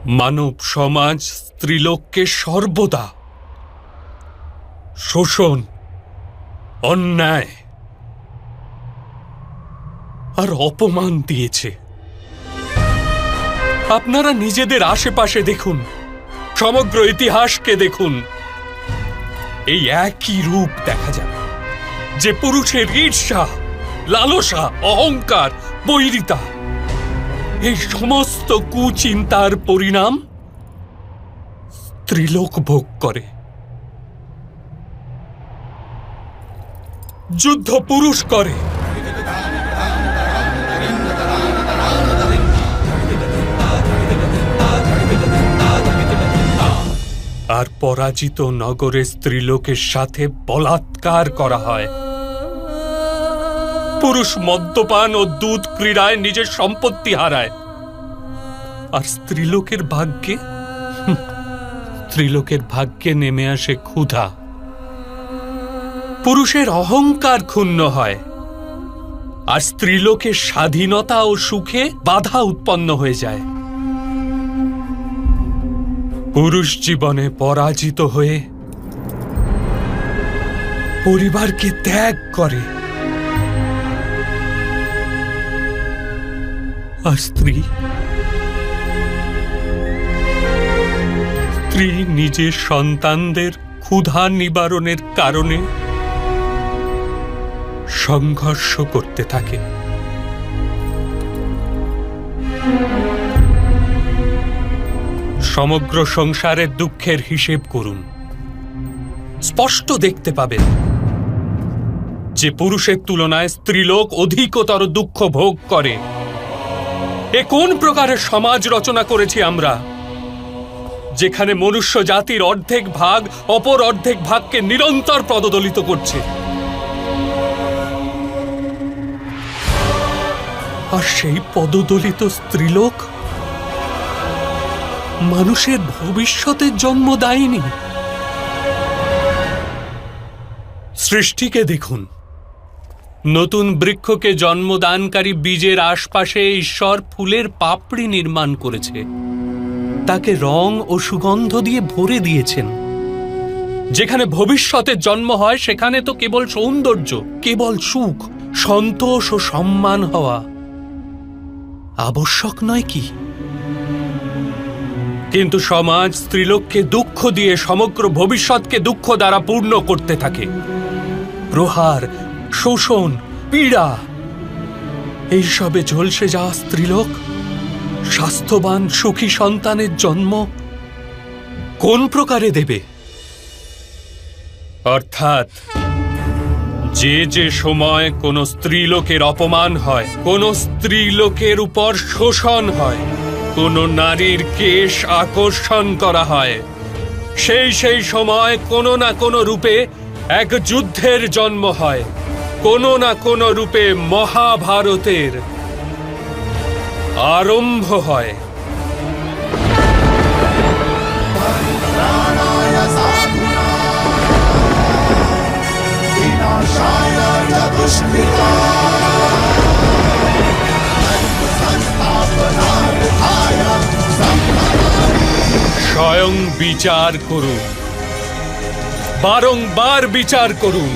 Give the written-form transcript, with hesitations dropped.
মানব সমাজ স্ত্রীলোককে সর্বদা শোষণ, অন্যায় আর অপমান দিয়েছে। আপনারা নিজেদের আশেপাশে দেখুন, সমগ্র ইতিহাসকে দেখুন, এই একই রূপ দেখা যাবে যে পুরুষের ঈর্ষা, লালসা, অহংকার, বৈরিতা, এই সমস্ত কুচিন্তার পরিণাম স্ত্রীলোক ভোগ করে। যুদ্ধ পুরুষ করে, আর পরাজিত নগরে স্ত্রীলোকের সাথে বলাৎকার করা হয়। পুরুষ মদ্যপান ও দুধ ক্রীড়ায় নিজের সম্পত্তি হারায়, আর স্ত্রীলোকের ভাগ্যে নেমে আসে ক্ষুধা। পুরুষের অহংকার ক্ষুণ্ণ হয়, আর স্ত্রীলোকের স্বাধীনতা ও সুখে বাধা উৎপন্ন হয়ে যায়। পুরুষ জীবনে পরাজিত হয়ে পরিবারকে ত্যাগ করে, আর স্ত্রী নিজের সন্তানদের ক্ষুধা নিবারণের কারণে সংঘর্ষ করতে থাকে। সমগ্র সংসারের দুঃখের হিসেব করুন, স্পষ্ট দেখতে পাবেন যে পুরুষের তুলনায় স্ত্রীলোক অধিকতর দুঃখ ভোগ করে। এ কোন প্রকারের সমাজ রচনা করেছি আমরা, যেখানে মনুষ্য জাতির অর্ধেক ভাগ অপর অর্ধেক ভাগকে নিরন্তর পদদলিত করছে, আর সেই পদদলিত স্ত্রীলোক মানুষের ভবিষ্যতের জন্ম দেয়নি। সৃষ্টিকে দেখুন, নতুন বৃক্ষকে জন্মদানকারী বীজের আশপাশে ঈশ্বর ফুলের পাপড়ি নির্মাণ করেছে, তাকে রং ও সুগন্ধ দিয়ে ভরে দিয়েছেন। যেখানে ভবিষ্যতের জন্ম হয় সেখানে তো কেবল সৌন্দর্য, কেবল সুখ, সন্তোষ ও সম্মান হওয়া আবশ্যক নয় কি? কিন্তু সমাজ স্ত্রীলোককে দুঃখ দিয়ে সমগ্র ভবিষ্যৎকে দুঃখ দ্বারা পূর্ণ করতে থাকে। প্রহার, শোষণ, পীড়া, এইসবে ঝলসে যাওয়া স্ত্রীলোক স্বাস্থ্যবান সুখী সন্তানের জন্ম কোন প্রকারে দেবে? অর্থাৎ যে সময় কোন স্ত্রীলোকের অপমান হয়, কোন স্ত্রীলোকের উপর শোষণ হয়, কোন নারীর কেশ আকর্ষণ করা হয়, সেই সময় কোনো না কোনো রূপে এক যুদ্ধের জন্ম হয়, কোনো না কোনো রূপে মহাভারতের আরম্ভ হয়। স্বয়ং বিচার করুন, বারংবার বিচার করুন।